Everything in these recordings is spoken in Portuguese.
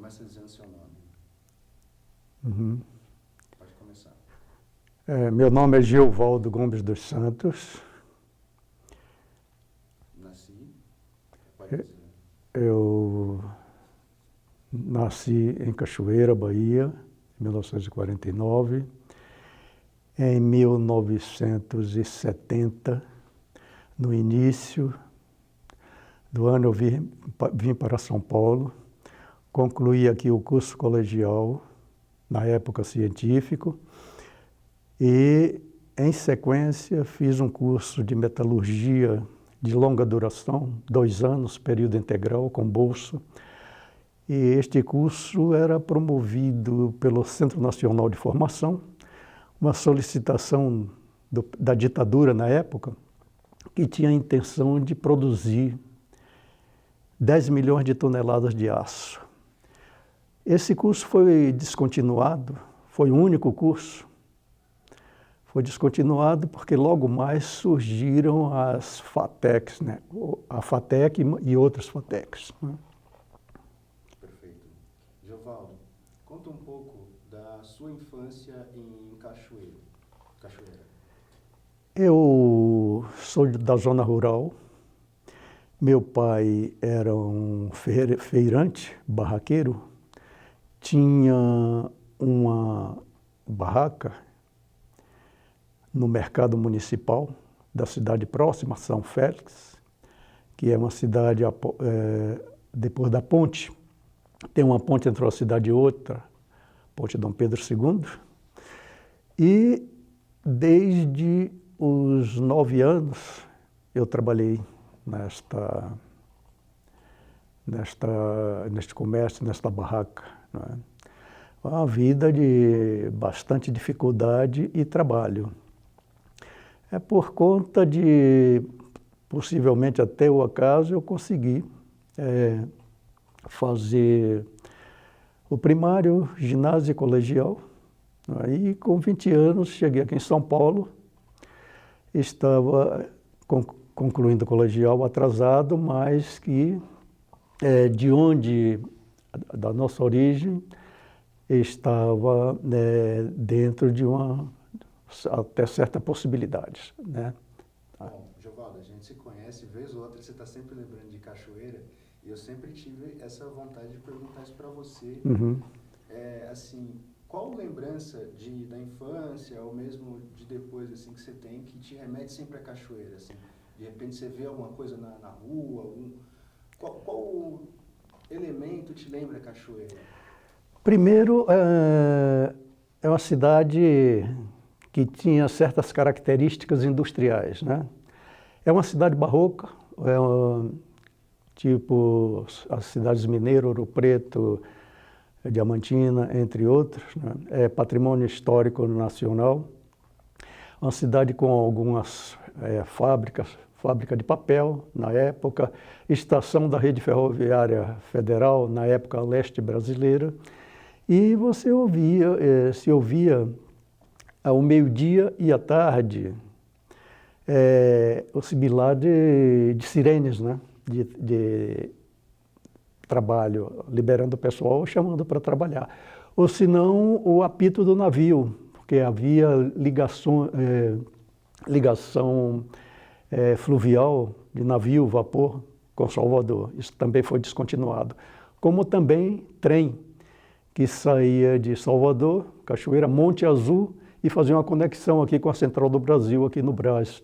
Começa dizendo seu nome. Uhum. Pode começar. Meu nome é Gilvaldo Gomes dos Santos. Nasci. Pode dizer. Eu nasci em Cachoeira, Bahia, em 1949. Em 1970, no início do ano, eu vim para São Paulo, concluí aqui o curso colegial, na época científico, e, em sequência, fiz um curso de metalurgia de longa duração, 2 anos, período integral, com bolsa. E este curso era promovido pelo Centro Nacional de Formação, uma solicitação da ditadura na época, que tinha a intenção de produzir 10 milhões de toneladas de aço. Esse curso foi descontinuado, foi o único curso. Foi descontinuado porque logo mais surgiram as FATECs, né? A FATEC e outras FATECs. Né? Perfeito. Gilvaldo, conta um pouco da sua infância em Cachoeira. Eu sou da zona rural. Meu pai era um feirante, barraqueiro. Tinha uma barraca no mercado municipal da cidade próxima, São Félix, que é uma cidade depois da ponte. Tem uma ponte entre uma cidade e outra, Ponte Dom Pedro II. E desde os 9 anos eu trabalhei neste comércio, nesta barraca. Não é? Uma vida de bastante dificuldade e trabalho. É por conta de, possivelmente até o acaso, eu consegui fazer o primário, ginásio e colegial. Aí, com 20 anos, cheguei aqui em São Paulo, estava concluindo o colegial atrasado, mas que da nossa origem, estava dentro de até certa possibilidade, né? Bom, Gilvaldo, a gente se conhece, vez ou outra você está sempre lembrando de Cachoeira, e eu sempre tive essa vontade de perguntar isso para você. Uhum. Assim, qual lembrança da infância, ou mesmo de depois, assim, que você tem, que te remete sempre a Cachoeira, assim? De repente você vê alguma coisa na rua, qual elemento te lembra Cachoeira? Primeiro, é uma cidade que tinha certas características industriais, né? É uma cidade barroca, tipo as cidades mineiras, Ouro Preto, Diamantina, entre outros, né? É patrimônio histórico nacional. Uma cidade com algumas fábricas, fábrica de papel, na época, estação da Rede Ferroviária Federal, na época leste brasileira, e você se ouvia ao meio-dia e à tarde o sibilar de sirenes, né? de trabalho, liberando o pessoal, chamando para trabalhar. Ou se não, o apito do navio, porque havia ligação fluvial de navio, vapor, com Salvador. Isso também foi descontinuado. Como também trem, que saía de Salvador, Cachoeira, Monte Azul, e fazia uma conexão aqui com a Central do Brasil, aqui no Brás.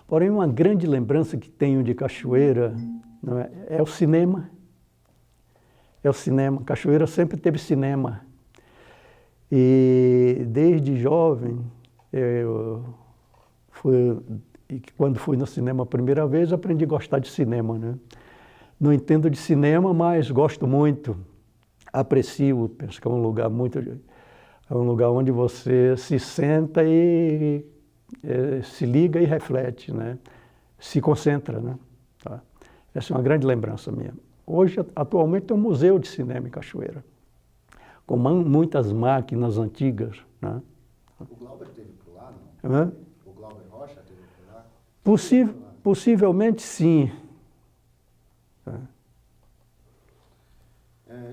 Porém, uma grande lembrança que tenho de Cachoeira, não é o cinema. É o cinema. Cachoeira sempre teve cinema. E desde jovem, quando fui no cinema a primeira vez, aprendi a gostar de cinema, né? Não entendo de cinema, mas gosto muito, aprecio, penso que é um lugar onde você se senta e se liga e reflete, né? Se concentra, né? Tá? Essa é uma grande lembrança minha. Hoje, atualmente, tem um museu de cinema em Cachoeira, com muitas máquinas antigas, né? O Glauber teve por lá, não? Hã? O Glauber Rocha teve por lá? Possivelmente, sim.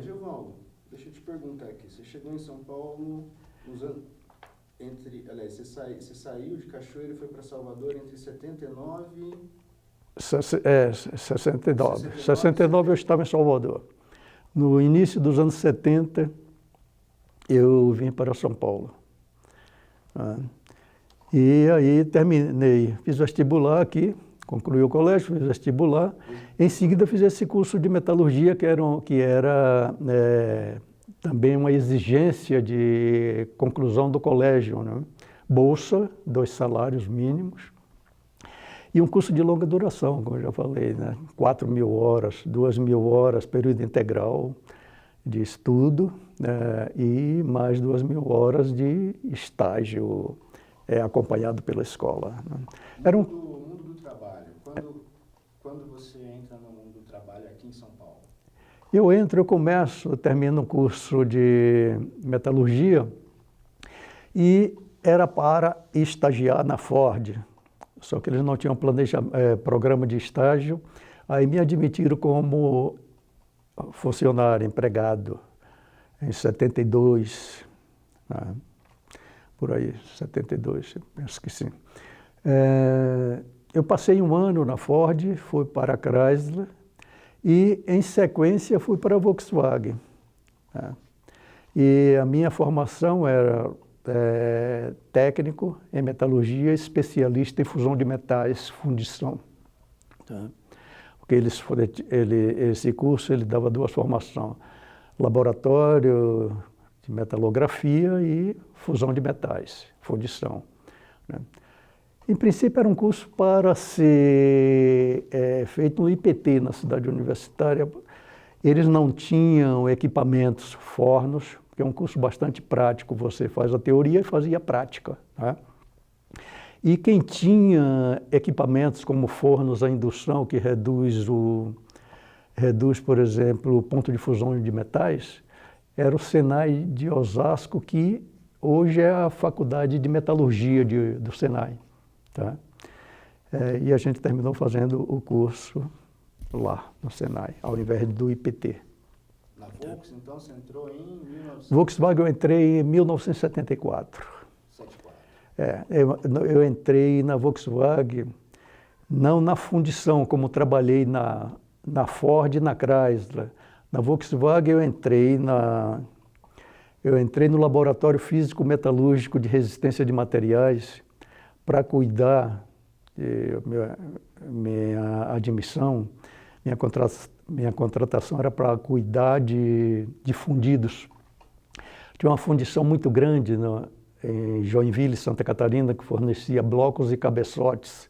Gilvaldo, deixa eu te perguntar aqui. Você chegou em São Paulo nos anos... Aliás, você saiu de Cachoeira e foi para Salvador entre 79... 69. 69 eu estava em Salvador. No início dos anos 70, eu vim para São Paulo. E aí terminei, fiz vestibular aqui, concluí o colégio, fiz vestibular. Em seguida fiz esse curso de metalurgia, que era também uma exigência de conclusão do colégio, né? Bolsa, 2 salários mínimos. E um curso de longa duração, como eu já falei, né? 4.000 horas, 2.000 horas, período integral de estudo, e mais 2.000 horas de estágio acompanhado pela escola. Né? Era mundo do trabalho. Quando você entra no mundo do trabalho aqui em São Paulo? Eu termino um curso de metalurgia e era para estagiar na Ford. Só que eles não tinham programa de estágio, aí me admitiram como funcionário, empregado, em 72, né? Por aí, 72, penso que sim. Eu passei um ano na Ford, fui para a Chrysler e, em sequência, fui para a Volkswagen. Né? E a minha formação era técnico em metalurgia, especialista em fusão de metais, fundição. Tá? Porque esse curso ele dava 2 formações, laboratório de metalografia e fusão de metais, fundição. Né? Em princípio era um curso para ser feito no IPT, na cidade universitária. Eles não tinham equipamentos, fornos, que é um curso bastante prático, você faz a teoria e fazia a prática. Tá? E quem tinha equipamentos como fornos a indução, que reduz, por exemplo, o ponto de fusão de metais, era o Senai de Osasco, que hoje é a Faculdade de Metalurgia do Senai. Tá? E a gente terminou fazendo o curso lá no Senai, ao invés do IPT. Na Volkswagen, então, você entrou em 1974? Volkswagen eu entrei em 1974. 74. Eu entrei na Volkswagen, não na fundição, como trabalhei na Ford e na Chrysler. Na Volkswagen eu entrei no Laboratório Físico Metalúrgico de Resistência de Materiais para cuidar, minha admissão, minha contratação era para cuidar de fundidos. Tinha uma fundição muito grande em Joinville, Santa Catarina, que fornecia blocos e cabeçotes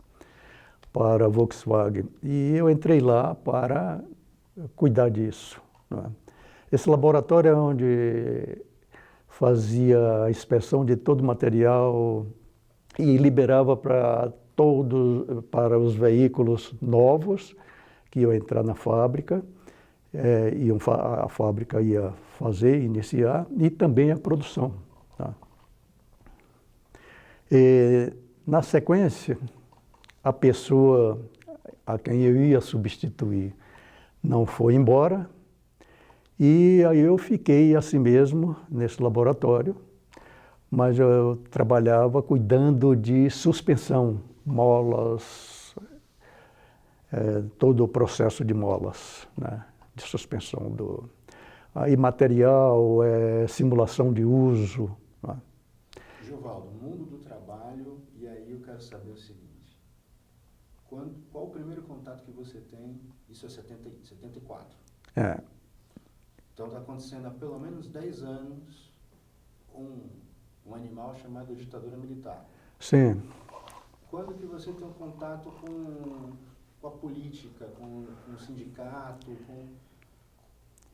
para a Volkswagen. E eu entrei lá para cuidar disso. Né? Esse laboratório é onde fazia a inspeção de todo o material e liberava para os veículos novos que iam entrar na fábrica, a fábrica ia iniciar, e também a produção. Tá? Na sequência, a pessoa a quem eu ia substituir não foi embora, e aí eu fiquei assim mesmo nesse laboratório, mas eu trabalhava cuidando de suspensão, molas, todo o processo de molas, né, de suspensão aí material, simulação de uso. Né. Gilvaldo, mundo do trabalho, e aí eu quero saber o seguinte, qual o primeiro contato que você tem, isso é 74? Então está acontecendo há pelo menos 10 anos um animal chamado ditadura militar. Sim. Quando que você tem um contato com a política, com o sindicato, com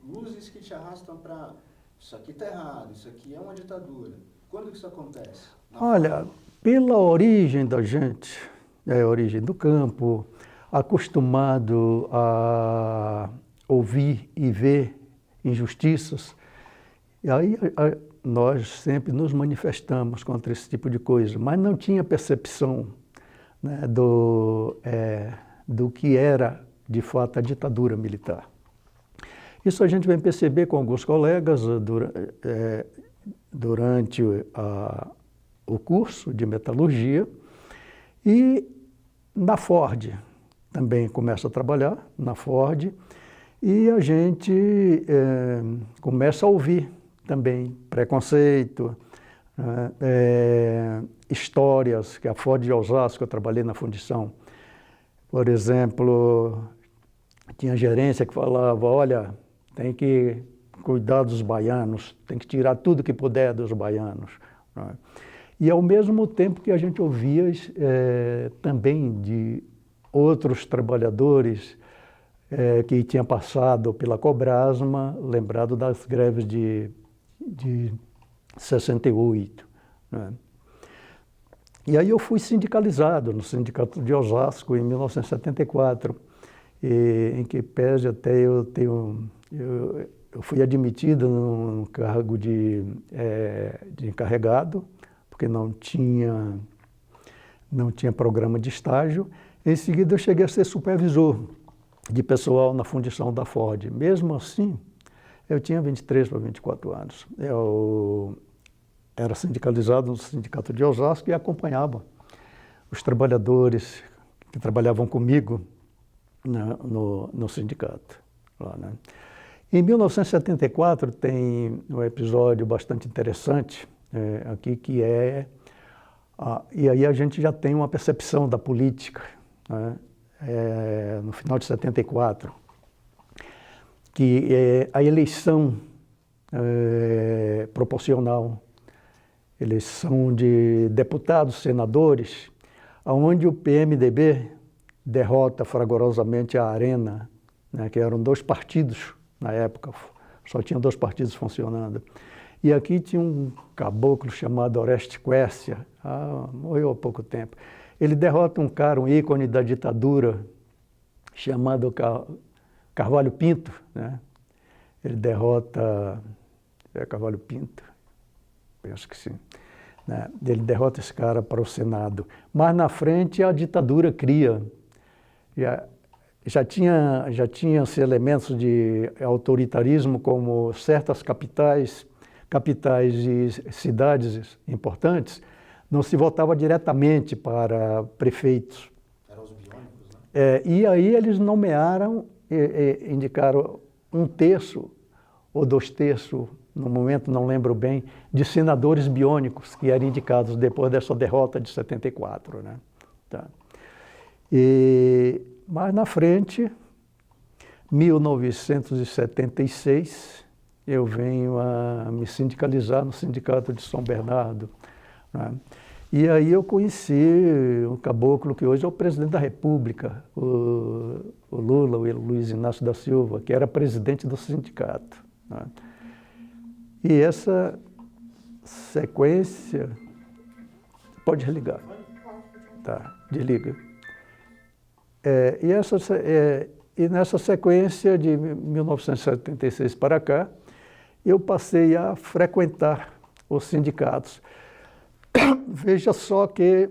luzes que te arrastam para isso aqui está errado, isso aqui é uma ditadura. Quando que isso acontece? Olha, pela origem da gente, a origem do campo, acostumado a ouvir e ver injustiças, e aí nós sempre nos manifestamos contra esse tipo de coisa, mas não tinha percepção, né, do que era, de fato, a ditadura militar. Isso a gente vem perceber com alguns colegas durante o curso de metalurgia, e na Ford também começa a trabalhar, na Ford, e a gente começa a ouvir também preconceito, histórias, que a Ford de Osasco, eu trabalhei na fundição, por exemplo, tinha gerência que falava, olha, tem que cuidar dos baianos, tem que tirar tudo que puder dos baianos. Né? E ao mesmo tempo que a gente ouvia também de outros trabalhadores que tinham passado pela Cobrasma, lembrado das greves de 68. Né? E aí eu fui sindicalizado no Sindicato de Osasco em 1974, em que pese até eu fui admitido num cargo de encarregado, porque não tinha programa de estágio. Em seguida eu cheguei a ser supervisor de pessoal na fundição da Ford. Mesmo assim, eu tinha 23 para 24 anos. Eu era sindicalizado no Sindicato de Osasco e acompanhava os trabalhadores que trabalhavam comigo no sindicato. Lá, né? Em 1974 tem um episódio bastante interessante aqui, que e aí a gente já tem uma percepção da política, né? No final de 74, que a eleição proporcional, eleição de deputados, senadores, onde o PMDB derrota fragorosamente a Arena, né, que eram 2 partidos na época, só tinham 2 partidos funcionando. E aqui tinha um caboclo chamado Oreste Quércia, morreu há pouco tempo. Ele derrota um cara, um ícone da ditadura, chamado Carvalho Pinto, né? Ele derrota... Carvalho Pinto? Penso que sim. Né? Ele derrota esse cara para o Senado. Mas na frente a ditadura cria. Já tinha-se elementos de autoritarismo, como certas capitais e cidades importantes, não se votava diretamente para prefeitos. Eram os biônicos, né? E aí eles nomearam, indicaram 1/3 ou 2/3, no momento não lembro bem, de senadores biônicos que eram indicados depois dessa derrota de 74. Né? Tá. Mas na frente, 1976, eu venho a me sindicalizar no Sindicato de São Bernardo. Né? E aí eu conheci um caboclo que hoje é o presidente da República, o Lula, o Luiz Inácio da Silva, que era presidente do sindicato. Né? E essa sequência... Pode desligar. Tá, desliga. E nessa sequência de 1976 para cá, eu passei a frequentar os sindicatos. Veja só que,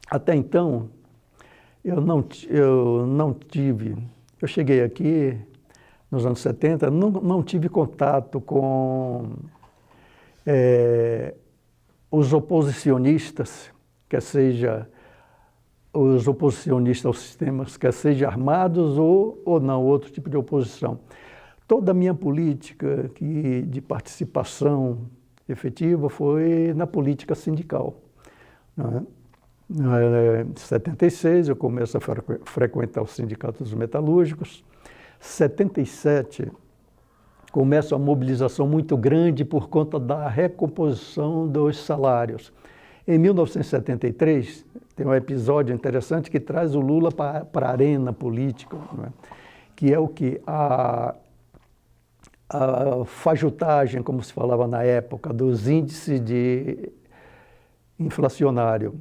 até então, eu não tive... Eu cheguei aqui nos anos 70, não tive contato com os oposicionistas, quer seja os oposicionistas aos sistemas, quer seja armados ou não, outro tipo de oposição. Toda a minha política de participação efetiva foi na política sindical. Em 76 eu começo a frequentar os sindicatos metalúrgicos. 77 começa uma mobilização muito grande por conta da recomposição dos salários. Em 1973 tem um episódio interessante que traz o Lula para a arena política, né? Que é o que a fajutagem, como se falava na época, dos índices inflacionário.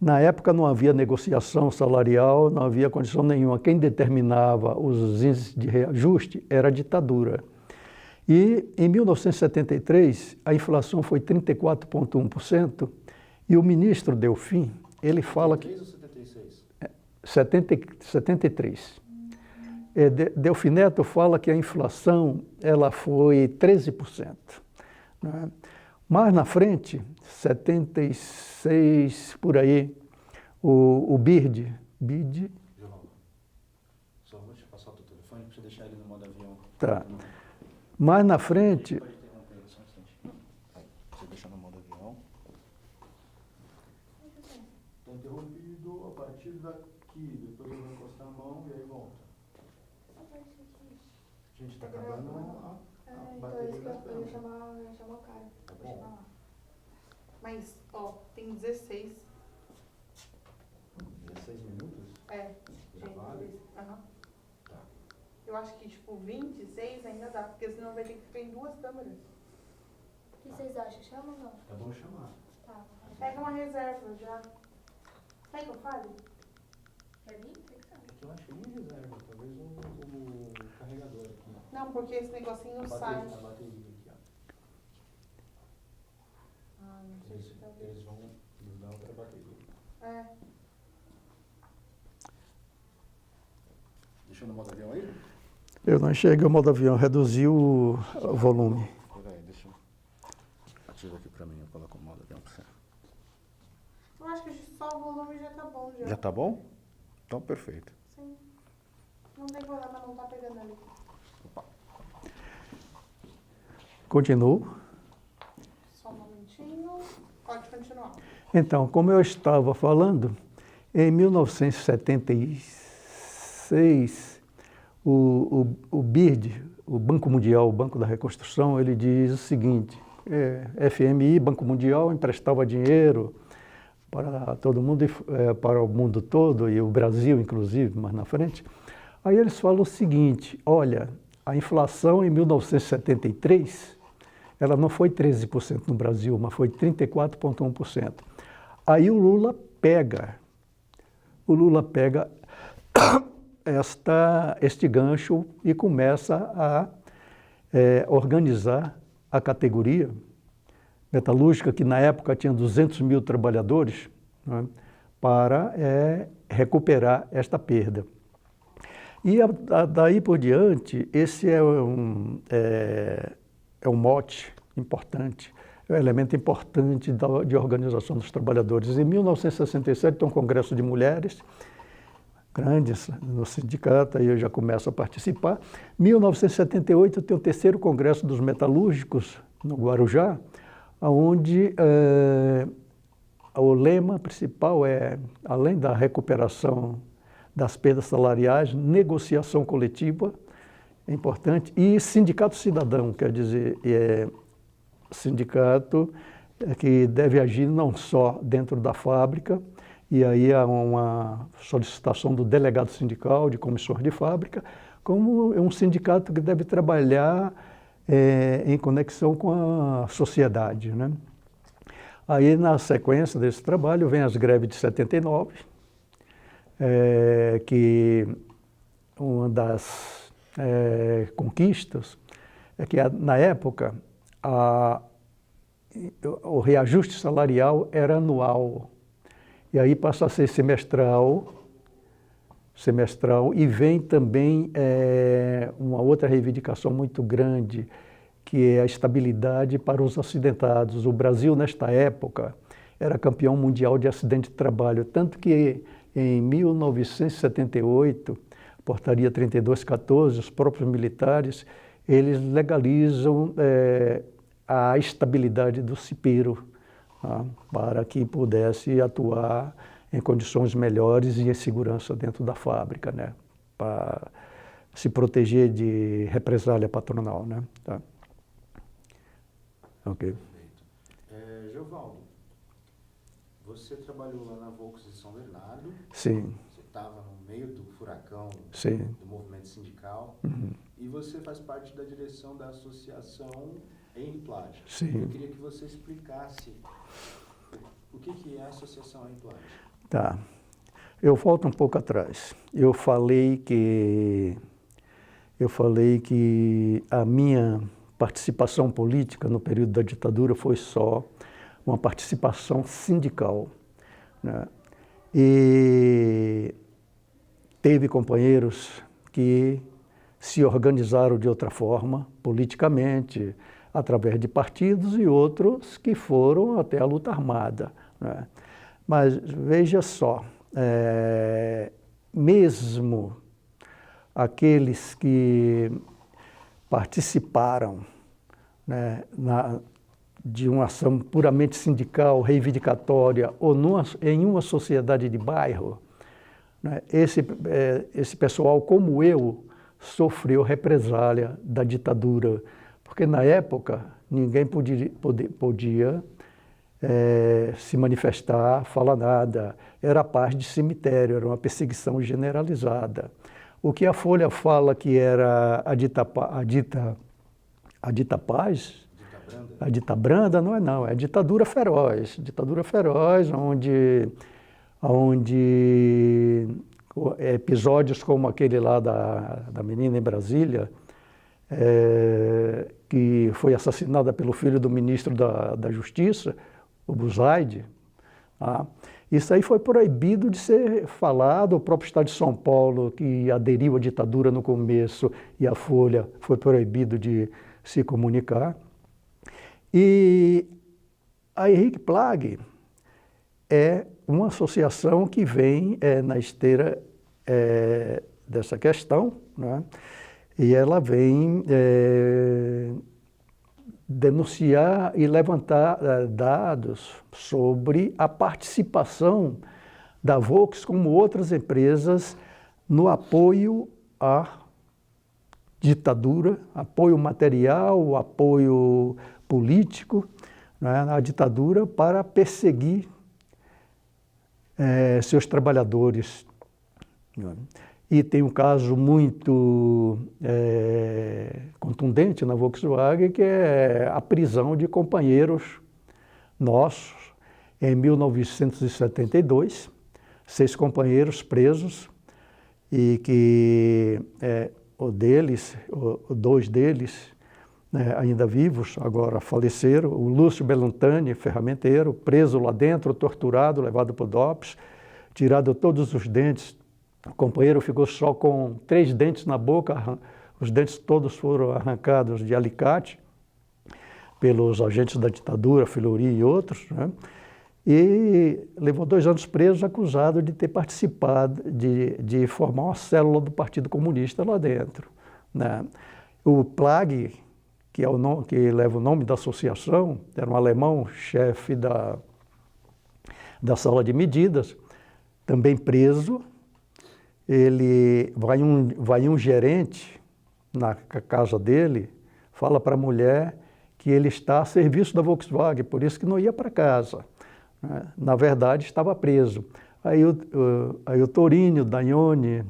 Na época não havia negociação salarial, não havia condição nenhuma. Quem determinava os índices de reajuste era a ditadura. E em 1973 a inflação foi 34,1%, e o ministro Delfim, ele fala que... 73 ou 76? 73. Delfim Neto fala que a inflação ela foi 13%. Né? Mais na frente, 76 por aí, o BIRD. Só vou te passar o teu telefone para você deixar ele no modo avião. Tá. Mais na frente. Pode interromper ele só um instantinho. Você deixa no modo avião. Está interrompido a partir daqui. Depois eu vou encostar a mão e aí volta. Gente, está acabando a bateria. Então eu ia chamar o cara. Tá Vou chamar bom. lá. Mas, ó, tem 16. 16 minutos? É, Gravado? gente. Aham. Tá. Eu acho que, tipo, 26 ainda dá, porque senão vai ter que ficar em 2 câmeras. O que vocês acham? Chama ou não? É bom chamar. Tá. Pega uma reserva já. Quer que eu fale? Quer vir? Você que sabe. É que eu achei em reserva, talvez o carregador aqui. Não, porque esse negocinho A sai. bateria aqui, ó. Ah, não sei se tá vendo. Eles vão nos dar outra bateria. É. Deixou no modo avião aí? Eu não enxerguei o modo avião, reduziu o volume. Peraí, deixa eu... Ativa aqui pra mim, eu coloco o modo avião pra você. Eu acho que só o volume já tá bom, já. Já tá bom? Então, perfeito. Sim. Não tem problema, não tá pegando ali. Opa. Continuo. Só um momentinho. Pode continuar. Então, como eu estava falando, em 1976, o BIRD, o Banco Mundial, o Banco da Reconstrução, ele diz o seguinte: FMI, Banco Mundial, emprestava dinheiro para todo mundo, para o mundo todo, e o Brasil, inclusive, mais na frente. Aí eles falam o seguinte: olha, a inflação em 1973, ela não foi 13% no Brasil, mas foi 34,1%. Aí o Lula pega este gancho e começa a organizar a categoria metalúrgica, que na época tinha 200 mil trabalhadores, né, para recuperar esta perda. E daí por diante, esse é um mote importante, é um elemento importante de organização dos trabalhadores. Em 1967 tem um congresso de mulheres, grandes no sindicato, aí eu já começo a participar. Em 1978 tem o terceiro congresso dos metalúrgicos, no Guarujá, onde o lema principal é, além da recuperação das perdas salariais, negociação coletiva, é importante, e sindicato cidadão, quer dizer, sindicato que deve agir não só dentro da fábrica, e aí há uma solicitação do delegado sindical, de comissões de fábrica, como é um sindicato que deve trabalhar em conexão com a sociedade, né? Aí, na sequência desse trabalho, vem as greves de 79, que uma das conquistas é que, na época, o reajuste salarial era anual, e aí passa a ser semestral, e vem também uma outra reivindicação muito grande, que é a estabilidade para os acidentados. O Brasil, nesta época, era campeão mundial de acidente de trabalho, tanto que em 1978, portaria 3214, os próprios militares, eles legalizam a estabilidade do cipeiro, tá, para que pudesse atuar em condições melhores e em segurança dentro da fábrica, né, para se proteger de represália patronal, né. Tá. Ok. Perfeito. Geovaldo, você trabalhou lá na Volks de São Bernardo. Sim. Você estava no meio do furacão, Sim, do movimento sindical, uhum, e você faz parte da direção da associação Emplage. sim. Eu queria que você explicasse o que é a associação Emplage. Tá. Eu volto um pouco atrás. Eu falei que a minha participação política no período da ditadura foi só uma participação sindical, né? E teve companheiros que se organizaram de outra forma, politicamente, através de partidos, e outros que foram até a luta armada, né? Mas veja só, mesmo aqueles que participaram, né, de uma ação puramente sindical, reivindicatória, ou em uma sociedade de bairro, né, esse pessoal, como eu, sofreu represália da ditadura, porque na época ninguém podia se manifestar, falar nada, era paz de cemitério, era uma perseguição generalizada. O que a Folha fala que era a dita paz, a dita branda, não, é ditadura feroz, onde episódios como aquele lá da menina em Brasília, que foi assassinada pelo filho do ministro da Justiça, o Buzaide, tá? Isso aí foi proibido de ser falado. O próprio Estado de São Paulo, que aderiu à ditadura no começo, e a Folha, foi proibido de se comunicar. E a Henrique Plagg é uma associação que vem na esteira dessa questão, né? E ela vem denunciar e levantar dados sobre a participação da Volks, como outras empresas, no apoio à ditadura, apoio material, apoio político, né, à ditadura, para perseguir seus trabalhadores. E tem um caso muito contundente na Volkswagen, que é a prisão de companheiros nossos em 1972, 6 companheiros presos, e que dois deles, né, ainda vivos, agora faleceram. O Lúcio Bellantani, ferramenteiro, preso lá dentro, torturado, levado para o DOPS, tirado todos os dentes. O companheiro ficou só com 3 dentes na boca, os dentes todos foram arrancados de alicate pelos agentes da ditadura, Filori e outros, né? E levou 2 anos preso, acusado de ter participado, de formar uma célula do Partido Comunista lá dentro, né? O Plagg, que leva o nome da associação, era um alemão, chefe da sala de medidas, também preso. Ele vai um gerente na casa dele, fala para a mulher que ele está a serviço da Volkswagen, por isso que não ia para casa, né? Na verdade, estava preso. Aí o Torinho Dagnoni,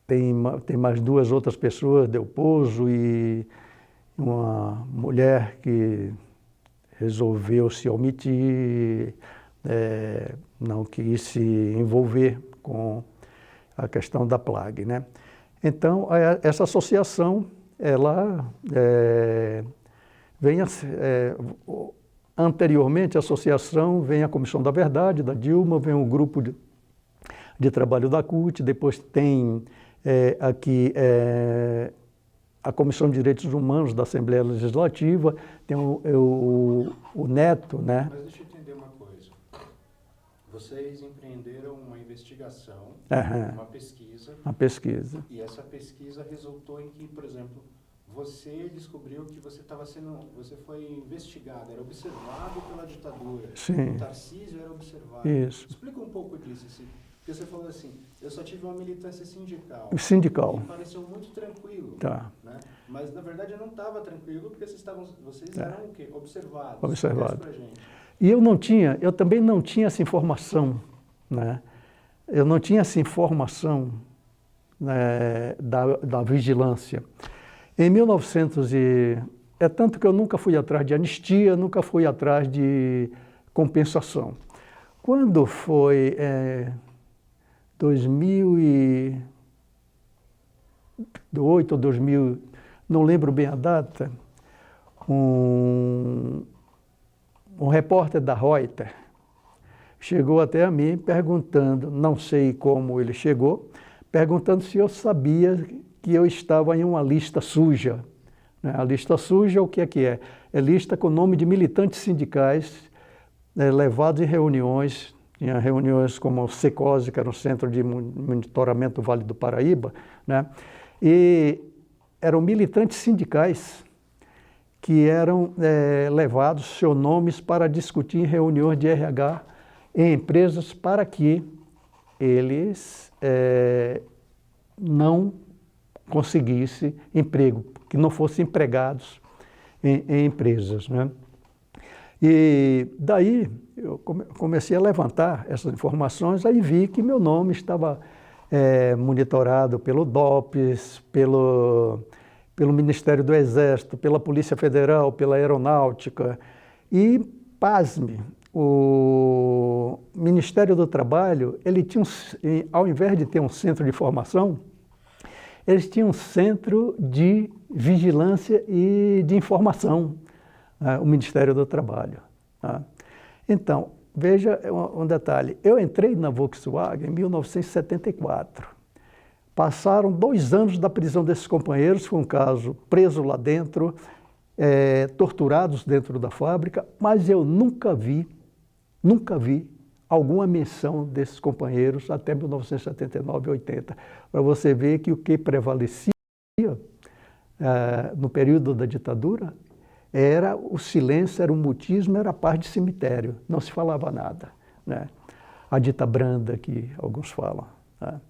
tem mais 2 outras pessoas, Del Pozo e uma mulher que resolveu se omitir, não quis se envolver com a questão da Plagg, né? Então, essa associação, ela vem anteriormente, a associação vem a Comissão da Verdade, da Dilma, vem o grupo de trabalho da CUT, depois tem aqui a Comissão de Direitos Humanos da Assembleia Legislativa, tem o Neto, né? Mas deixa eu entender uma coisa. Vocês empreenderam uma investigação, uma pesquisa. Uma pesquisa. E essa pesquisa resultou em que, por exemplo, você descobriu que você foi investigado, era observado pela ditadura. Sim. O Tarcísio era observado. Isso. Explica um pouco disso, assim. Porque você falou assim, eu só tive uma militância sindical. Sindical. E pareceu muito tranquilo. Tá. Né? Mas, na verdade, eu não estava tranquilo, porque vocês eram o quê? Observados. Observado. Pra gente. E eu também não tinha essa informação, né? Eu não tinha essa informação, né, da vigilância. Em 1900 é tanto que eu nunca fui atrás de anistia, nunca fui atrás de compensação. Quando foi 2008 ou 2000, não lembro bem a data, um repórter da Reuters chegou até a mim perguntando, não sei como ele chegou, perguntando se eu sabia que eu estava em uma lista suja. A lista suja, o que é que é? É lista com nome de militantes sindicais levados em reuniões, tinha reuniões como o SECOSE, que era um Centro de Monitoramento do Vale do Paraíba, né? E eram militantes sindicais que eram levados seus nomes para discutir em reuniões de RH em empresas para que eles não conseguissem emprego, que não fossem empregados em empresas, né? E daí eu comecei a levantar essas informações, aí vi que meu nome estava monitorado pelo DOPS, pelo Ministério do Exército, pela Polícia Federal, pela Aeronáutica. E, pasme, o Ministério do Trabalho, ele tinha, ao invés de ter um centro de formação, eles tinham um centro de vigilância e de informação, o Ministério do Trabalho. Tá? Então, veja um detalhe, eu entrei na Volkswagen em 1974. Passaram 2 anos da prisão desses companheiros, foi um caso preso lá dentro, torturados dentro da fábrica, mas eu nunca vi alguma menção desses companheiros até 1979 e 80, para você ver que o que prevalecia no período da ditadura era o silêncio, era o mutismo, era a paz de cemitério, não se falava nada, né? A dita branda que alguns falam. Tá?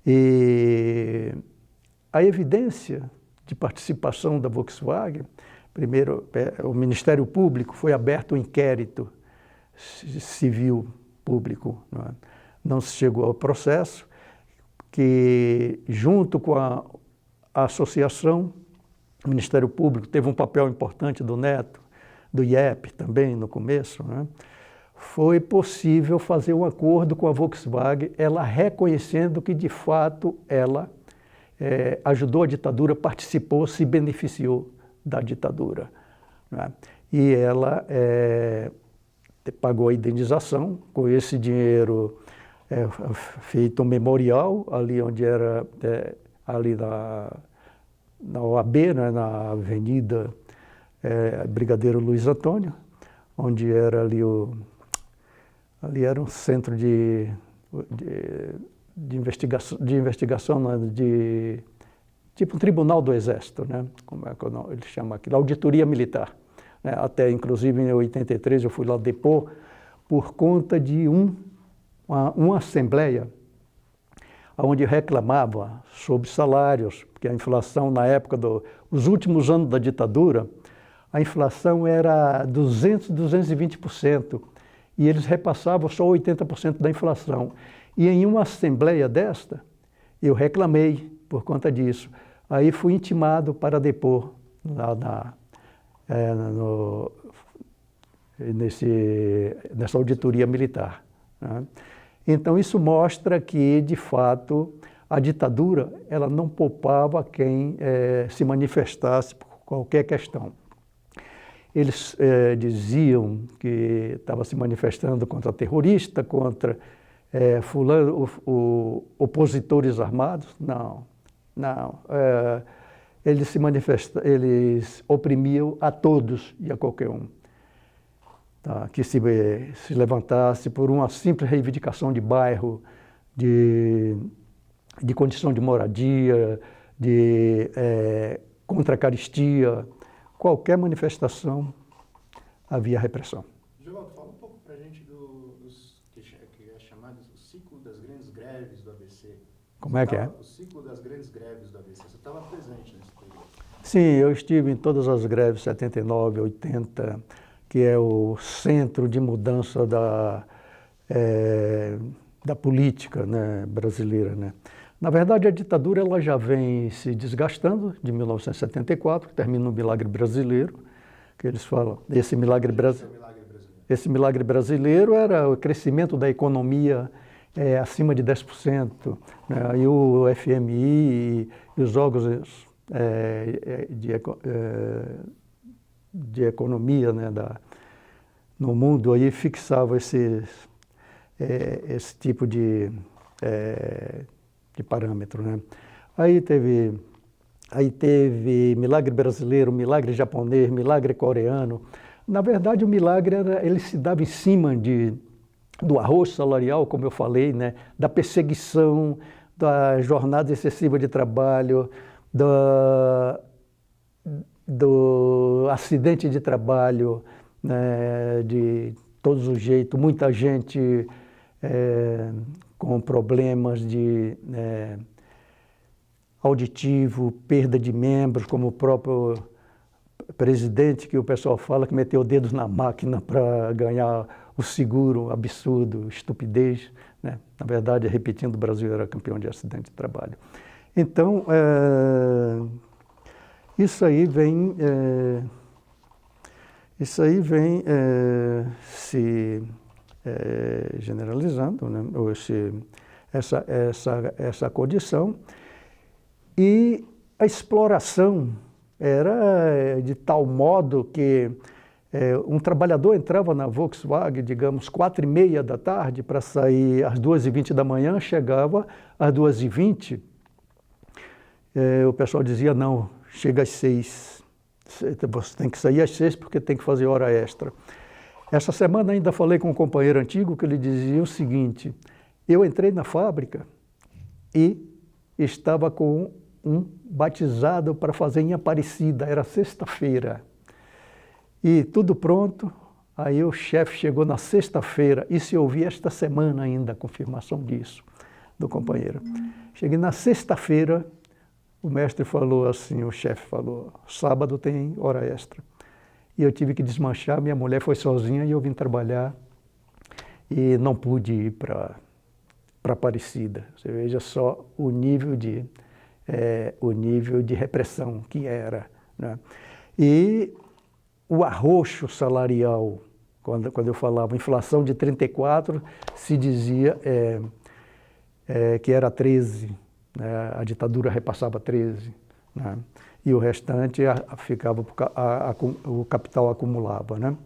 E a evidência de participação da Volkswagen, primeiro, o Ministério Público foi aberto um inquérito civil público, não se chegou ao processo, que junto com a associação, o Ministério Público teve um papel importante do Neto, do IEP também no começo, né? Foi possível fazer um acordo com a Volkswagen, ela reconhecendo que de fato ela ajudou a ditadura, participou, se beneficiou da ditadura, né? E ela pagou a indenização, com esse dinheiro feito um memorial ali onde era, ali na OAB, né, na Avenida Brigadeiro Luiz Antônio, onde era ali era um centro de investigação, né, tipo um tribunal do Exército, né, como é que ele chama aquilo, auditoria militar. Até, inclusive, em 83, eu fui lá depor por conta de uma assembleia onde reclamava sobre salários, porque a inflação na época dos últimos anos da ditadura, a inflação era 200%, 220%, e eles repassavam só 80% da inflação. E em uma assembleia desta, eu reclamei por conta disso. Aí fui intimado para depor lá nessa auditoria militar, né? Então, isso mostra que, de fato, a ditadura ela não poupava quem se manifestasse por qualquer questão. Eles diziam que estava se manifestando contra terrorista, contra fulano, opositores armados. Não. Eles oprimiam a todos e a qualquer um. Tá? Que se levantasse por uma simples reivindicação de bairro, de condição de moradia, contra a caristia, qualquer manifestação, havia repressão. Giovanni, fala um pouco para a gente que é chamado o ciclo das grandes greves do ABC. Como é que é? O ciclo das grandes greves do ABC. Você estava presente nesse período? Sim, eu estive em todas as greves, 79, 80, que é o centro de mudança da política, né, brasileira, né? Na verdade, a ditadura ela já vem se desgastando de 1974, que termina no milagre brasileiro, que eles falam. Esse milagre brasileiro era o crescimento da economia acima de 10%, né? E o FMI e os órgãos de economia, né, no mundo aí fixavam esse tipo de parâmetro, né? Aí teve milagre brasileiro, milagre japonês, milagre coreano. Na verdade, o milagre ele se dava em cima do arroz salarial, como eu falei, né? Da perseguição, da jornada excessiva de trabalho, do acidente de trabalho, né? De todos os jeitos, muita gente com problemas de auditivo, perda de membros, como o próprio presidente, que o pessoal fala que meteu dedos na máquina para ganhar o seguro, absurdo, estupidez, né? Na verdade, repetindo, o Brasil era campeão de acidente de trabalho. Então, isso aí vem se generalizando, né? Ou essa condição. E a exploração era de tal modo que um trabalhador entrava na Volkswagen, digamos, 4h30 da tarde para sair às 2h20 da manhã, chegava às 2h20, o pessoal dizia, não, chega às 6, você tem que sair às 6 porque tem que fazer hora extra. Essa semana ainda falei com um companheiro antigo que ele dizia o seguinte, eu entrei na fábrica e estava com um batizado para fazer em Aparecida, era sexta-feira. E tudo pronto, aí o chefe chegou na sexta-feira, isso eu ouvi esta semana ainda, a confirmação disso, do companheiro. Cheguei na sexta-feira, o mestre falou assim, o chefe falou, sábado tem hora extra. E eu tive que desmanchar, minha mulher foi sozinha e eu vim trabalhar e não pude ir para Aparecida. Você veja só o nível de repressão que era, né? E o arroxo salarial, quando eu falava inflação de 34, se dizia que era 13, né? A ditadura repassava 13, né? E o restante ficava, o capital acumulava, né?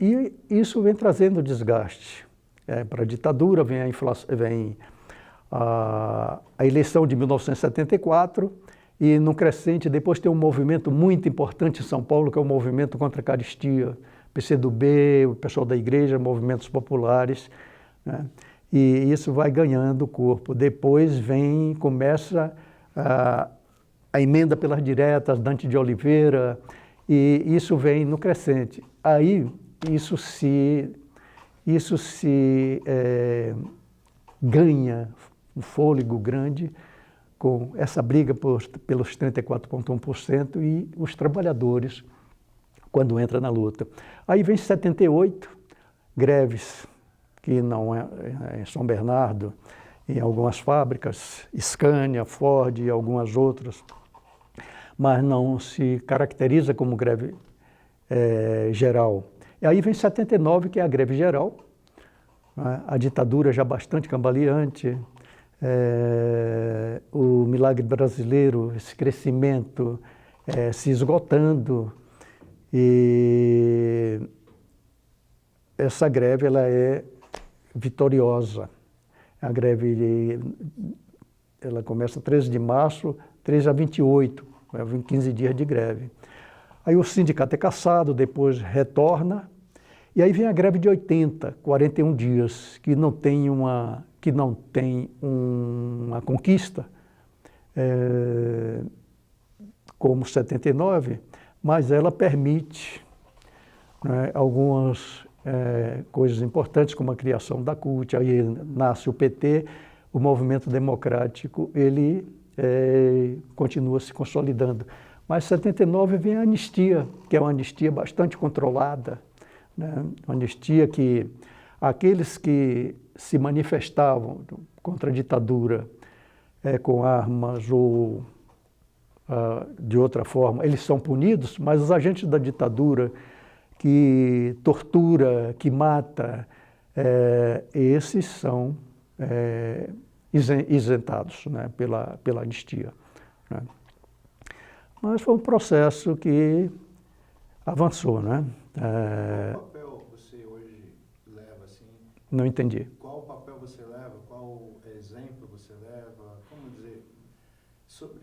E isso vem trazendo desgaste. Para a ditadura vem a eleição de 1974 e no crescente depois tem um movimento muito importante em São Paulo, que é o movimento contra a caristia, PCdoB, o pessoal da igreja, movimentos populares, né? E isso vai ganhando corpo. Depois começa a emenda pelas diretas, Dante de Oliveira, e isso vem no crescente. Aí isso se ganha um fôlego grande com essa briga pelos 34,1% e os trabalhadores quando entra na luta. Aí vem 78, greves que não em São Bernardo, em algumas fábricas, Scania, Ford e algumas outras, mas não se caracteriza como greve geral. E aí vem 79, que é a greve geral, né? A ditadura já bastante cambaleante, o milagre brasileiro, esse crescimento se esgotando, e essa greve ela é vitoriosa. A greve ela começa 13 de março, 13 a 28, 15 dias de greve. Aí o sindicato é cassado, depois retorna, e aí vem a greve de 80, 41 dias, que não tem uma conquista, como 79, mas ela permite, né, algumas coisas importantes, como a criação da CUT, aí nasce o PT, o movimento democrático, ele continua se consolidando. Mas em 79 vem a anistia, que é uma anistia bastante controlada, né? Uma anistia que aqueles que se manifestavam contra a ditadura com armas ou de outra forma, eles são punidos, mas os agentes da ditadura que tortura, que mata, esses são isentados, né, pela anistia, né? Mas foi um processo que avançou, né? Qual papel você hoje leva Não entendi. Qual papel você leva, qual exemplo você leva, como dizer, sobre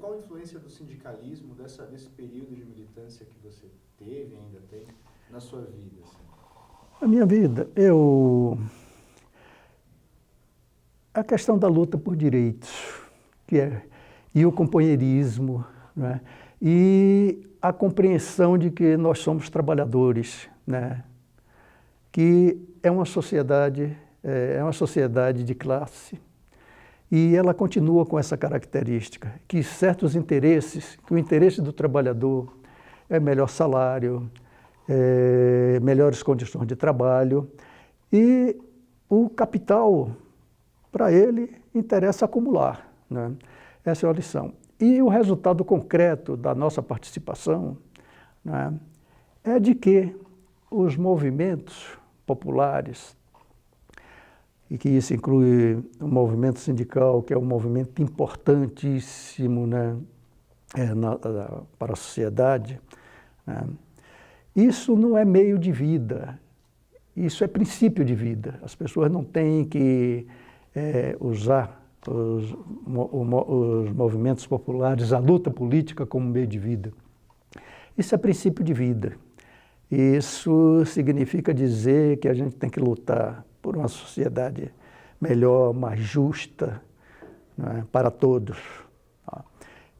qual a influência do sindicalismo desse período de militância que você teve e ainda tem na sua vida? Assim? A minha vida, a questão da luta por direitos, e o companheirismo, né? E a compreensão de que nós somos trabalhadores, né? Que é uma sociedade de classe, e ela continua com essa característica, que certos interesses, que o interesse do trabalhador é melhor salário, melhores condições de trabalho, e o capital, para ele, interessa acumular, né? Essa é a lição. E o resultado concreto da nossa participação, né, é de que os movimentos populares, e que isso inclui o movimento sindical, que é um movimento importantíssimo, né, para a sociedade, né, isso não é meio de vida, isso é princípio de vida. As pessoas não têm que usar os movimentos populares, a luta política como meio de vida. Isso é princípio de vida. Isso significa dizer que a gente tem que lutar por uma sociedade melhor, mais justa, né, para todos.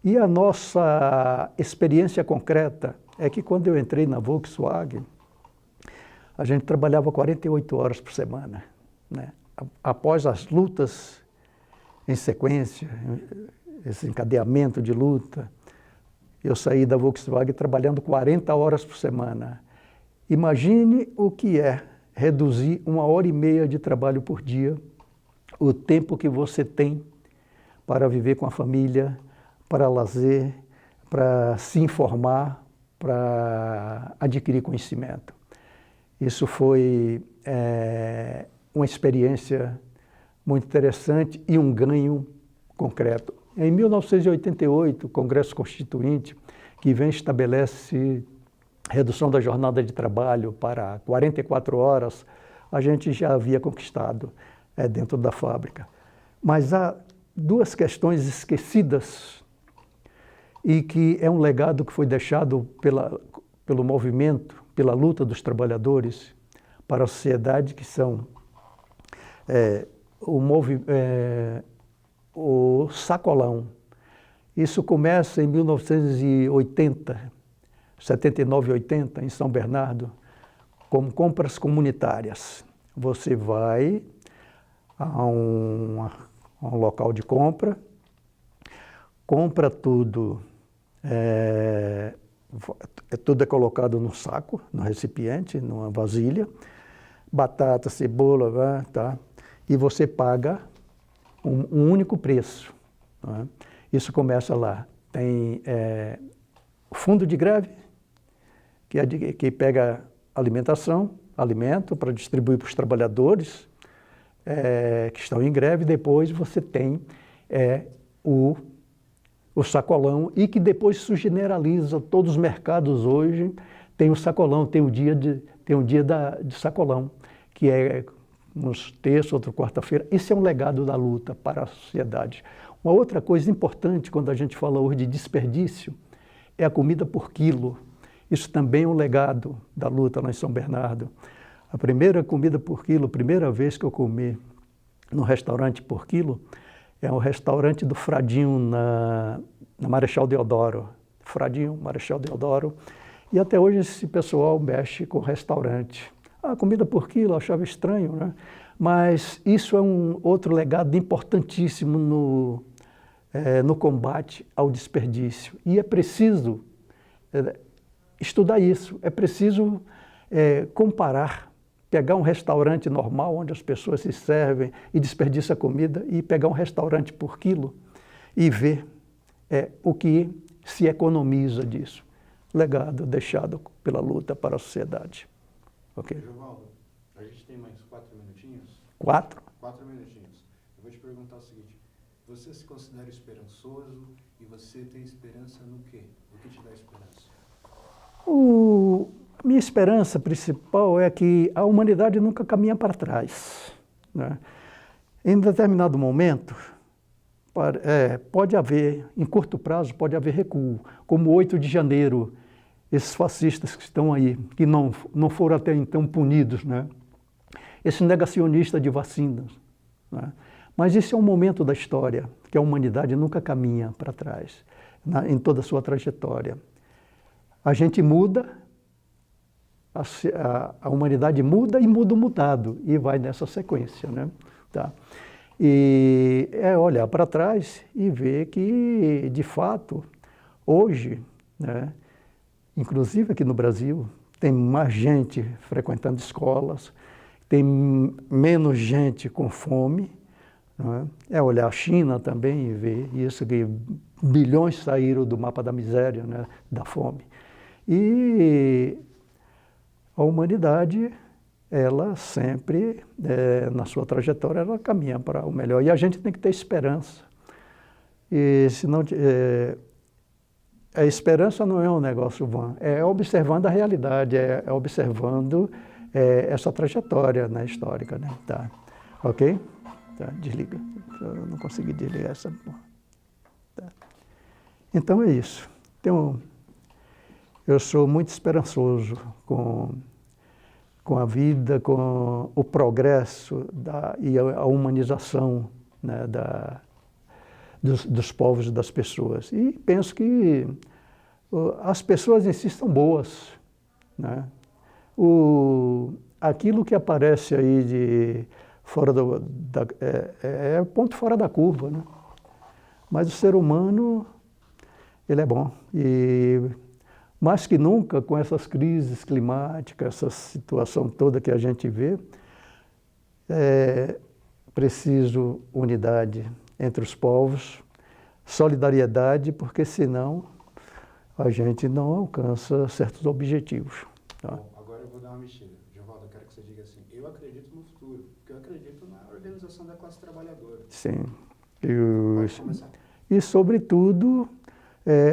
E a nossa experiência concreta é que quando eu entrei na Volkswagen, a gente trabalhava 48 horas por semana, né? Após as lutas em sequência, esse encadeamento de luta, eu saí da Volkswagen trabalhando 40 horas por semana. Imagine o que é reduzir 1h30 de trabalho por dia, o tempo que você tem para viver com a família, para lazer, para se informar, para adquirir conhecimento. Isso foi uma experiência muito interessante e um ganho concreto. Em 1988, o Congresso Constituinte, que vem estabelece redução da jornada de trabalho para 44 horas, a gente já havia conquistado dentro da fábrica. Mas há duas questões esquecidas e que é um legado que foi deixado pelo movimento, pela luta dos trabalhadores para a sociedade, que são o sacolão. Isso começa em 1980, 79 e 80, em São Bernardo, como compras comunitárias. Você vai a um local de compra, compra tudo, tudo é colocado no saco, no recipiente, numa vasilha, batata, cebola, tá? E você paga um único preço. Né? Isso começa lá. Tem o fundo de greve, que pega alimento para distribuir para os trabalhadores que estão em greve. Depois você tem o sacolão, e que depois se generaliza. Todos os mercados hoje têm o sacolão, tem um dia de sacolão, que é uns terça, outro quarta-feira. Esse é um legado da luta para a sociedade. Uma outra coisa importante quando a gente fala hoje de desperdício é a comida por quilo. Isso também é um legado da luta lá em São Bernardo. A primeira comida por quilo, a primeira vez que eu comi no restaurante por quilo, é um restaurante do Fradinho, na Marechal Deodoro. Fradinho, Marechal Deodoro. E até hoje esse pessoal mexe com restaurante. A comida por quilo eu achava estranho, né? Mas isso é um outro legado importantíssimo no combate ao desperdício. E é preciso estudar isso, é preciso comparar, pegar um restaurante normal, onde as pessoas se servem e desperdiçam a comida, e pegar um restaurante por quilo e ver o que se economiza disso. Legado deixado pela luta para a sociedade. Ok? Giovaldo, a gente tem mais 4 minutinhos? 4? 4 minutinhos. Eu vou te perguntar o seguinte: você se considera esperançoso e você tem esperança no quê? O que te dá esperança? A minha esperança principal é que a humanidade nunca caminha para trás, né? Em determinado momento, pode haver, em curto prazo, pode haver recuo, como o 8 de janeiro, esses fascistas que estão aí, que não foram até então punidos, né? Esse negacionista de vacinas, né? Mas esse é um momento da história, que a humanidade nunca caminha para trás, em toda a sua trajetória. A gente muda, a humanidade muda e muda o mudado, e vai nessa sequência, né? Tá? E é olhar para trás e ver que, de fato, hoje, né, inclusive aqui no Brasil, tem mais gente frequentando escolas, tem menos gente com fome, né? É olhar a China também e ver isso, que bilhões saíram do mapa da miséria, né, da fome. E a humanidade, ela sempre, na sua trajetória, ela caminha para o melhor. E a gente tem que ter esperança. E senão, a esperança não é um negócio vã, é observando a realidade, é observando essa trajetória, né, histórica, né? Tá. Ok? Tá, desliga. Eu não consegui desligar essa porra. Tá. Então é isso. Então, eu sou muito esperançoso com a vida, com o progresso e a humanização, né, dos povos e das pessoas. E penso que as pessoas em si são boas, né? Aquilo que aparece aí de fora é ponto fora da curva, né? Mas o ser humano, ele é bom. E mais que nunca, com essas crises climáticas, essa situação toda que a gente vê, é preciso unidade entre os povos, solidariedade, porque senão a gente não alcança certos objetivos. Tá? Bom, agora eu vou dar uma mexida. Giovanni, eu quero que você diga assim, eu acredito no futuro, porque eu acredito na organização da classe trabalhadora. Sim. Pode começar. E sobretudo,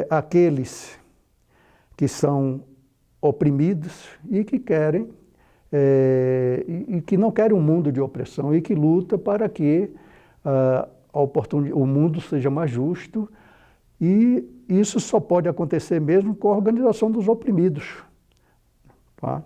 aqueles que são oprimidos e que querem, e que não querem um mundo de opressão e que luta para que o mundo seja mais justo, e isso só pode acontecer mesmo com a organização dos oprimidos. Tá?